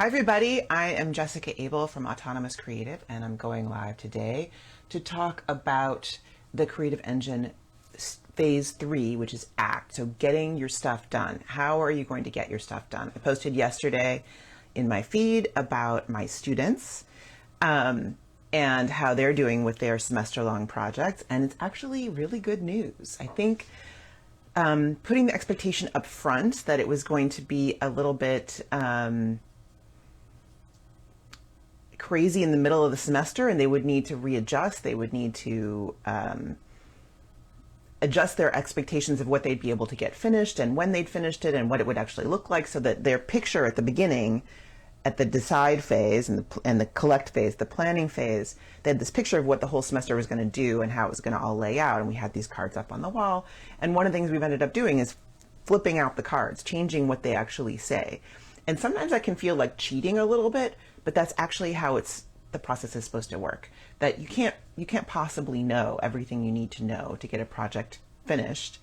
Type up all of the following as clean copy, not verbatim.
Hi everybody, I am Jessica Abel from Autonomous Creative, and I'm going live today to talk about the Creative Engine Phase 3, which is ACT, so getting your stuff done. How are you going to get your stuff done? I posted yesterday in my feed about my students and how they're doing with their semester-long projects, and it's actually really good news. I think putting the expectation up front that it was going to be a little bit crazy in the middle of the semester and they would need to readjust, they would need to adjust their expectations of what they'd be able to get finished and when they'd finished it and what it would actually look like, so that their picture at the beginning, at the decide phase and the collect phase, the planning phase, they had this picture of what the whole semester was going to do and how it was going to all lay out. And we had these cards up on the wall. And one of the things we've ended up doing is flipping out the cards, changing what they actually say. And sometimes that can feel like cheating a little bit, but that's actually how the process is supposed to work. That you can't possibly know everything you need to know to get a project finished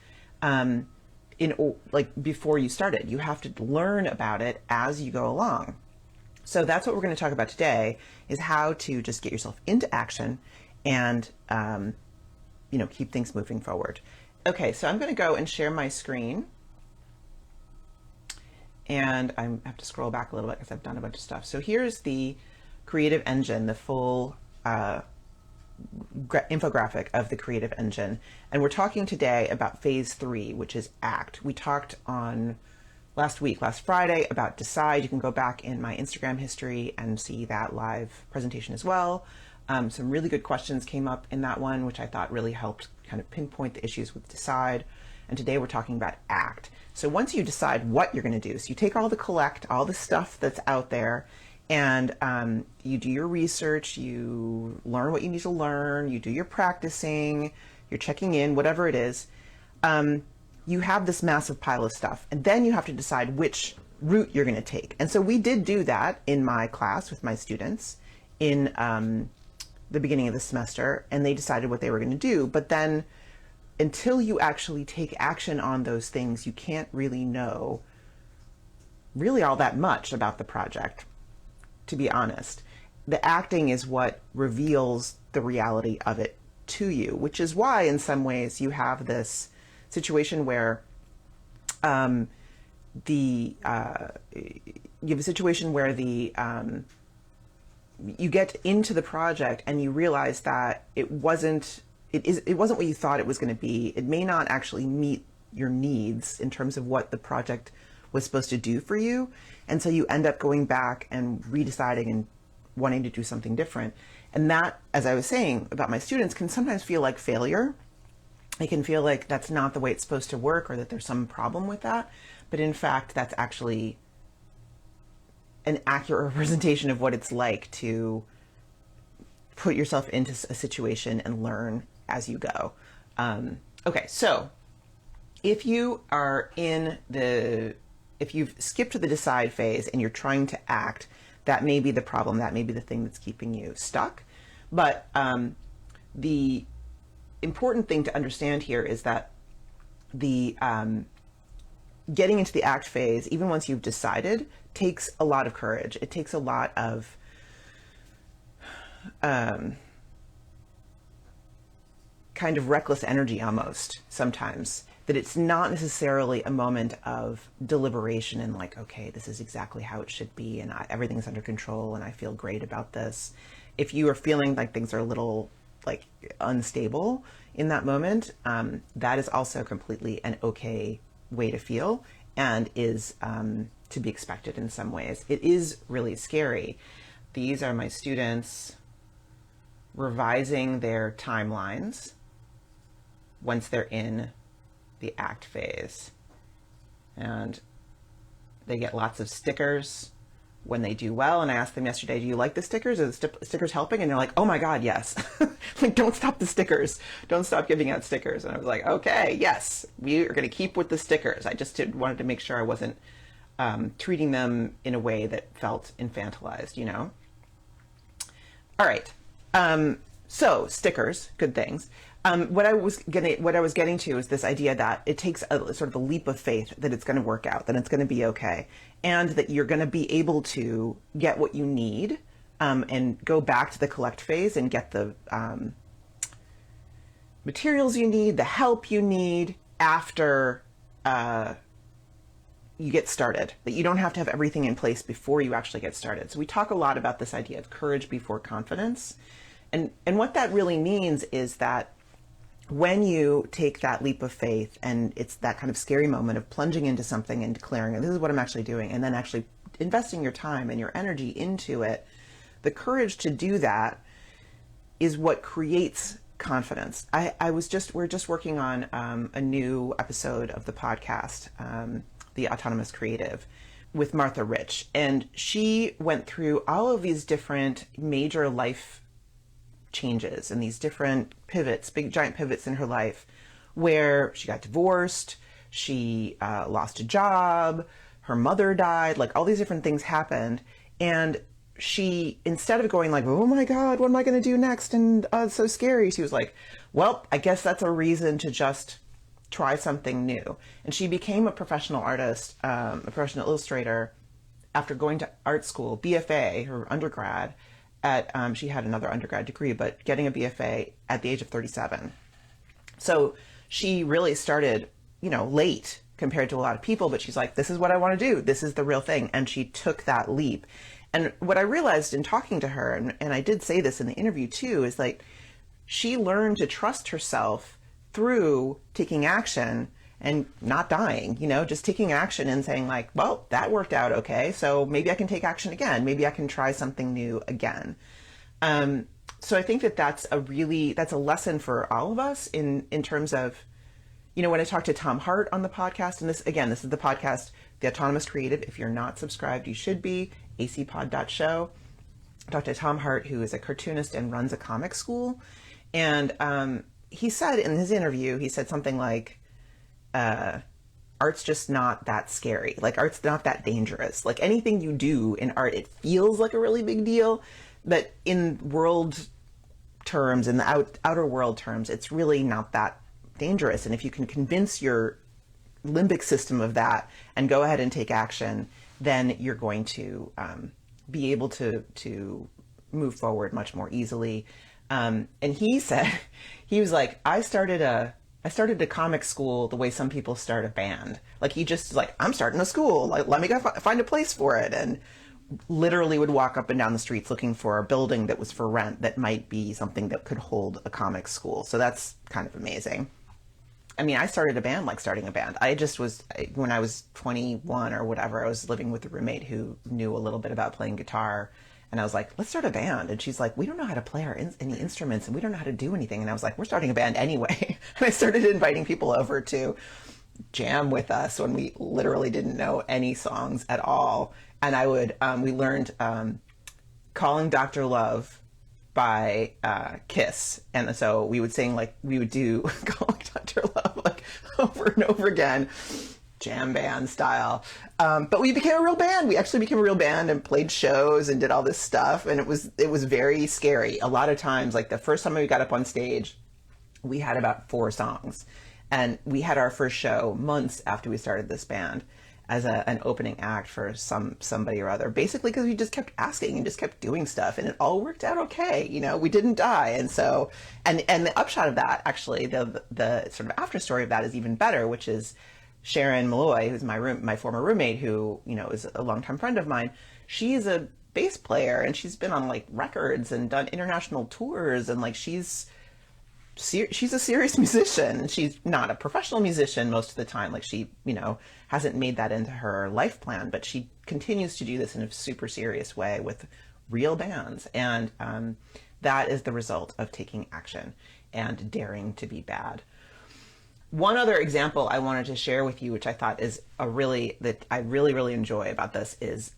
before you start it. You have to learn about it as you go along. So that's what we're going to talk about today, is how to just get yourself into action and keep things moving forward. Okay, so I'm going to go and share my screen. And I have to scroll back a little bit because I've done a bunch of stuff. So here's the Creative Engine, the full infographic of the Creative Engine. And we're talking today about Phase 3, which is ACT. We talked on last Friday, about Decide. You can go back in my Instagram history and see that live presentation as well. Some really good questions came up in that one, which I thought really helped kind of pinpoint the issues with Decide. And today we're talking about ACT. So once you decide what you're going to do, so you take all the stuff that's out there, and you do your research, you learn what you need to learn, you do your practicing, you're checking in, whatever it is, you have this massive pile of stuff, and then you have to decide which route you're going to take. And so we did do that in my class with my students in the beginning of the semester, and they decided what they were going to do. But then until you actually take action on those things, you can't really know really all that much about the project, to be honest. The acting is what reveals the reality of it to you, which is why in some ways you have this situation where you get into the project and you realize that it wasn't what you thought it was going to be. It may not actually meet your needs in terms of what the project was supposed to do for you. And so you end up going back and redeciding and wanting to do something different. And that, as I was saying about my students, can sometimes feel like failure. It can feel like that's not the way it's supposed to work, or that there's some problem with that. But in fact, that's actually an accurate representation of what it's like to put yourself into a situation and learn as you go. Okay, so if you've skipped to the decide phase and you're trying to act, that may be the problem. That may be the thing that's keeping you stuck. But the important thing to understand here is that the getting into the act phase, even once you've decided, takes a lot of courage. It takes a lot of kind of reckless energy almost sometimes, that it's not necessarily a moment of deliberation and like, okay, this is exactly how it should be and everything's under control and I feel great about this. If you are feeling like things are a little like unstable in that moment, that is also completely an okay way to feel and is to be expected in some ways. It is really scary. These are my students revising their timelines once they're in the ACT phase. And they get lots of stickers when they do well. And I asked them yesterday, do you like the stickers? Are the stickers helping? And they're like, oh my God, yes. Like, don't stop the stickers. Don't stop giving out stickers. And I was like, okay, yes, we are going to keep with the stickers. I just wanted to make sure I wasn't treating them in a way that felt infantilized, you know? All right. So stickers, good things. What I was getting to is this idea that it takes a sort of a leap of faith that it's going to work out, that it's going to be okay, and that you're going to be able to get what you need, and go back to the collect phase and get the materials you need, the help you need after you get started, that you don't have to have everything in place before you actually get started. So we talk a lot about this idea of courage before confidence. And what that really means is that when you take that leap of faith, and it's that kind of scary moment of plunging into something and declaring, this is what I'm actually doing, and then actually investing your time and your energy into it, the courage to do that is what creates confidence. We're just working on a new episode of the podcast, The Autonomous Creative, with Martha Rich. And she went through all of these different major life changes and these different pivots, big giant pivots in her life, where she got divorced, she lost a job, her mother died, like all these different things happened. And she, instead of going like, oh my God, what am I going to do next? And it's so scary. She was like, well, I guess that's a reason to just try something new. And she became a professional artist, a professional illustrator, after going to art school, BFA, her undergrad, she had another undergrad degree, but getting a BFA at the age of 37. So she really started, late compared to a lot of people, but she's like, this is what I want to do. This is the real thing. And she took that leap. And what I realized in talking to her, and I did say this in the interview too, is like, she learned to trust herself through taking action and not dying, just taking action and saying like, well, that worked out okay, so maybe I can take action again. Maybe I can try something new again. So I think that's a lesson for all of us in terms of, when I talked to Tom Hart on the podcast, and this is the podcast, The Autonomous Creative. If you're not subscribed, you should be, acpod.show. I talked to Tom Hart, who is a cartoonist and runs a comic school. And he said in his interview, he said something like, art's just not that scary. Like, art's not that dangerous. Like, anything you do in art, it feels like a really big deal, but in world terms, in the outer world terms, it's really not that dangerous. And if you can convince your limbic system of that and go ahead and take action, then you're going to be able to move forward much more easily. And he said, he was like, I started a comic school the way some people start a band. Like, he just like, I'm starting a school. Like, let me go find a place for it. And literally would walk up and down the streets looking for a building that was for rent that might be something that could hold a comic school. So that's kind of amazing. I mean, I started a band like starting a band. When I was 21 or whatever, I was living with a roommate who knew a little bit about playing guitar. And I was like, let's start a band. And she's like, we don't know how to play any instruments, and we don't know how to do anything. And I was like, we're starting a band anyway. And I started inviting people over to jam with us when we literally didn't know any songs at all. And we learned Calling Dr. Love by Kiss. And so we would sing, like, we would do Calling Dr. Love like over and over again, jam band style. But we became a real band. We actually became a real band and played shows and did all this stuff. And it was very scary. A lot of times, like the first time we got up on stage, we had about 4 songs. And we had our first show months after we started this band as an opening act for somebody or other, basically because we just kept asking and just kept doing stuff, and it all worked out okay. We didn't die. And so, and the upshot of that, actually, the sort of after story of that is even better, which is Sharon Malloy, who's my former roommate, who, is a longtime friend of mine. She's a bass player, and she's been on like records and done international tours, and like she's a serious musician. She's not a professional musician most of the time. Like she, hasn't made that into her life plan, but she continues to do this in a super serious way with real bands. And that is the result of taking action and daring to be bad. One other example I wanted to share with you, which I thought is that I really enjoy about this, is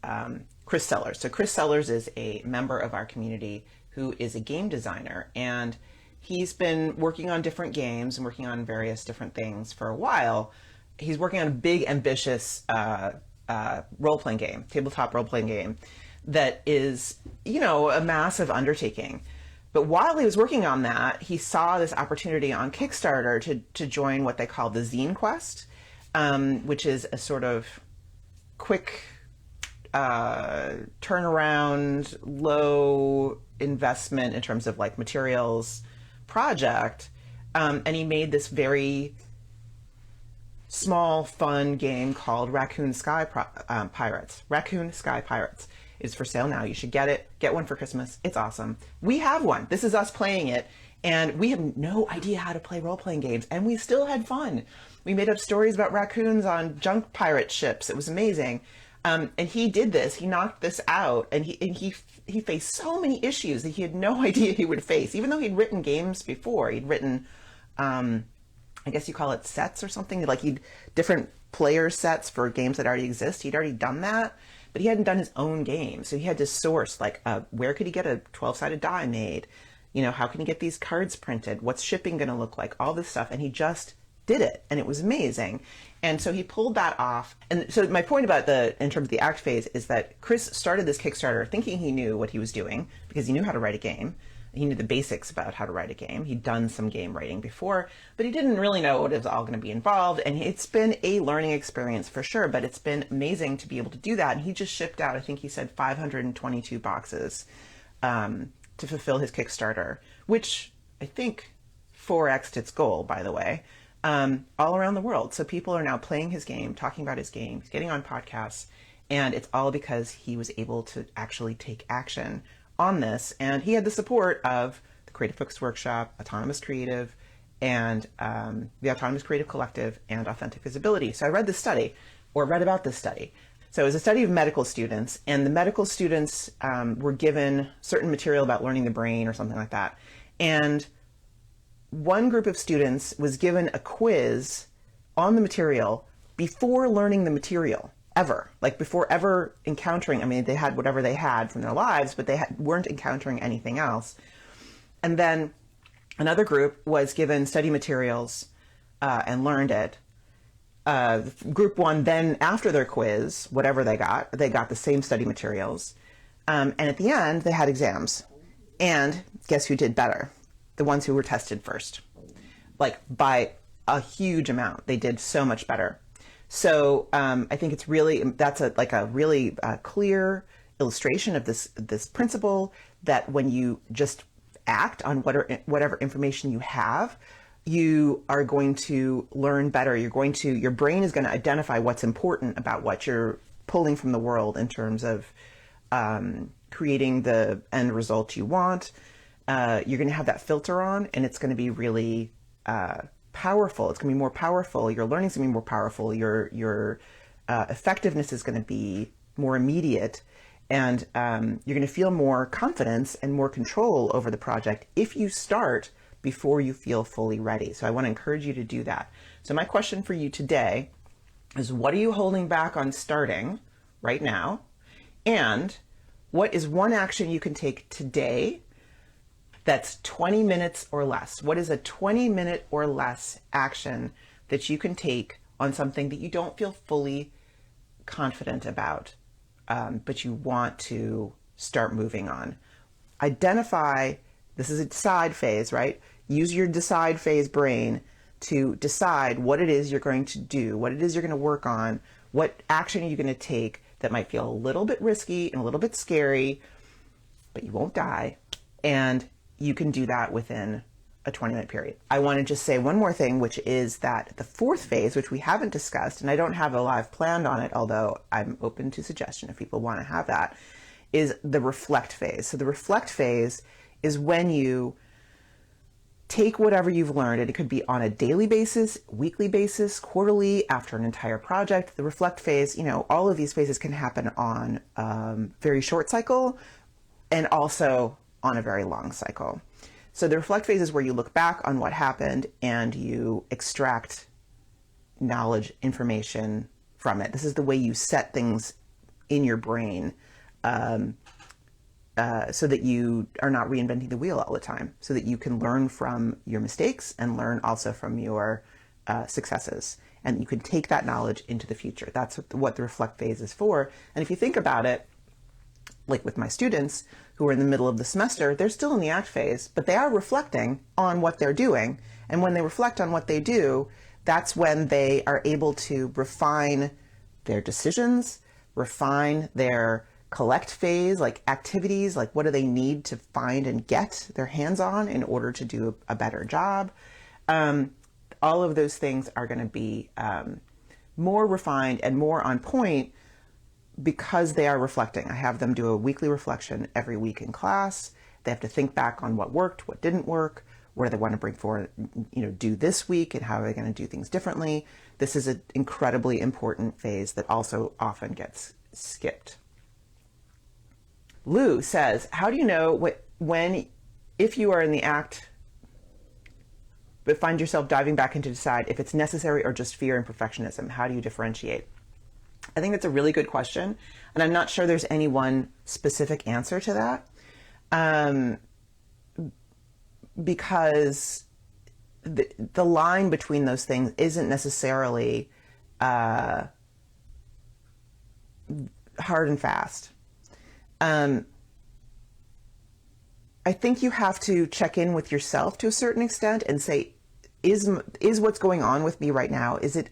Chris Sellers. So Chris Sellers is a member of our community who is a game designer, and he's been working on different games and working on various different things for a while. He's working on a big, ambitious role-playing game, tabletop role-playing game that is, a massive undertaking. But while he was working on that, he saw this opportunity on Kickstarter to join what they call the Zine Quest, which is a sort of quick turnaround, low investment in terms of like materials project. And he made this very small, fun game called Raccoon Sky Pirates. Raccoon Sky Pirates is for sale now. You should get it. Get one for Christmas. It's awesome. We have one. This is us playing it. And we have no idea how to play role-playing games. And we still had fun. We made up stories about raccoons on junk pirate ships. It was amazing. And he did this. He knocked this out. And he faced so many issues that he had no idea he would face. Even though he'd written games before. He'd written, I guess you call it sets or something. Like different player sets for games that already exist. He'd already done that. But he hadn't done his own game. So he had to source, like, where could he get a 12-sided die made? You know, how can he get these cards printed? What's shipping going to look like? All this stuff. And he just did it. And it was amazing. And so he pulled that off. And so my point about in terms of the act phase is that Chris started this Kickstarter thinking he knew what he was doing because he knew how to write a game. He knew the basics about how to write a game. He'd done some game writing before, but he didn't really know what it was all going to be involved. And it's been a learning experience for sure, but it's been amazing to be able to do that. And he just shipped out, I think he said 522 boxes to fulfill his Kickstarter, which I think 4x'd its goal, by the way, all around the world. So people are now playing his game, talking about his game, he's getting on podcasts, and it's all because he was able to actually take action on this, and he had the support of the Creative Focus Workshop, Autonomous Creative, and the Autonomous Creative Collective, and Authentic Visibility. So I read about this study. So it was a study of medical students, and the medical students were given certain material about learning the brain or something like that. And one group of students was given a quiz on the material before learning the material. Ever, like before ever encountering, I mean, they had whatever they had from their lives, but they weren't encountering anything else. And then another group was given study materials and learned it. Group one, then after their quiz, whatever they got the same study materials. And at the end, they had exams. And guess who did better? The ones who were tested first. Like by a huge amount. They did so much better. So I think that's a really clear illustration of this principle that when you just act on whatever information you have, you are going to learn better. Your brain is going to identify what's important about what you're pulling from the world in terms of creating the end result you want. You're going to have that filter on, and it's going to be really powerful. It's going to be more powerful. Your learning is going to be more powerful. Your effectiveness is going to be more immediate, and you're going to feel more confidence and more control over the project if you start before you feel fully ready. So I want to encourage you to do that. So my question for you today is, what are you holding back on starting right now? And what is one action you can take today that's 20 minutes or less? What is a 20-minute or less action that you can take on something that you don't feel fully confident about, but you want to start moving on? Identify, this is a decide phase, right? Use your decide phase brain to decide what it is you're going to do, what it is you're going to work on, what action are you going to take that might feel a little bit risky and a little bit scary, but you won't die. And you can do that within a 20-minute period. I want to just say one more thing, which is that the fourth phase, which we haven't discussed, and I don't have a live planned on it, although I'm open to suggestion if people want to have that, is the reflect phase. So the reflect phase is when you take whatever you've learned, and it could be on a daily basis, weekly basis, quarterly, after an entire project. The reflect phase, all of these phases can happen on very short cycle and also on a very long cycle. So the reflect phase is where you look back on what happened and you extract knowledge, information from it. This is the way you set things in your brain so that you are not reinventing the wheel all the time, so that you can learn from your mistakes and learn also from your successes. And you can take that knowledge into the future. That's what the reflect phase is for. And if you think about it, like with my students who are in the middle of the semester, they're still in the act phase, but they are reflecting on what they're doing. And when they reflect on what they do, that's when they are able to refine their decisions, refine their collect phase, like activities, like what do they need to find and get their hands on in order to do a better job. All of those things are going to be more refined and more on point because they are reflecting. I have them do a weekly reflection every week in class. They have to think back on what worked, what didn't work, what do they want to bring forward, do this week, and how are they going to do things differently. This is an incredibly important phase that also often gets skipped. Lou says, how do you know if you are in the act, but find yourself diving back in to decide if it's necessary or just fear and perfectionism? How do you differentiate? I think that's a really good question, and I'm not sure there's any one specific answer to that, because the line between those things isn't necessarily hard and fast. I think you have to check in with yourself to a certain extent and say, is what's going on with me right now, is it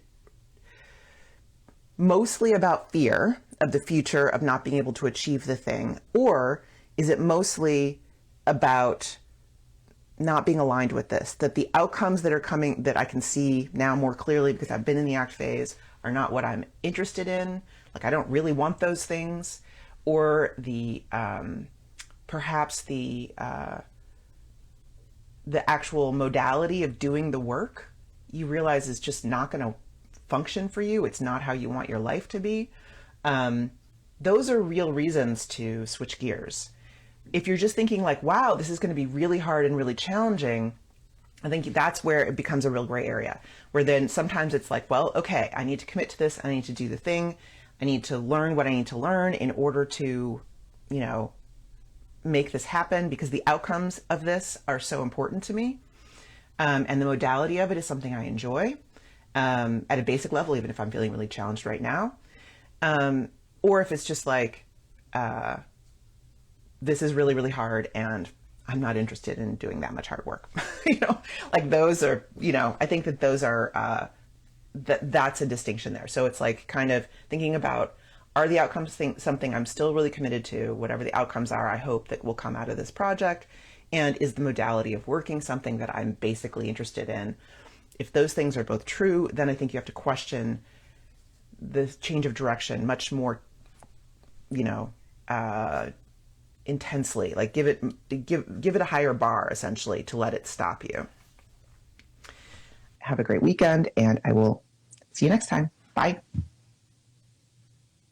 mostly about fear of the future, of not being able to achieve the thing? Or is it mostly about not being aligned with this, that the outcomes that are coming, that I can see now more clearly because I've been in the act phase, are not what I'm interested in? Like, I don't really want those things. Or the perhaps the actual modality of doing the work you realize is just not going to function for you. It's not how you want your life to be. Those are real reasons to switch gears. If you're just thinking like, wow, this is going to be really hard and really challenging, I think that's where it becomes a real gray area, where then sometimes it's like, well, okay, I need to commit to this. I need to do the thing. I need to learn what I need to learn in order to, make this happen, because the outcomes of this are so important to me. And the modality of it is something I enjoy at a basic level, even if I'm feeling really challenged right now. Or if it's just like, this is really, really hard and I'm not interested in doing that much hard work. Like those are, I think that those are, that's a distinction there. So it's like kind of thinking about, are the outcomes something I'm still really committed to? Whatever the outcomes are, I hope that will come out of this project. And is the modality of working something that I'm basically interested in? If those things are both true, then I think you have to question the change of direction much more, intensely. Like give it a higher bar, essentially, to let it stop you. Have a great weekend, and I will see you next time. Bye.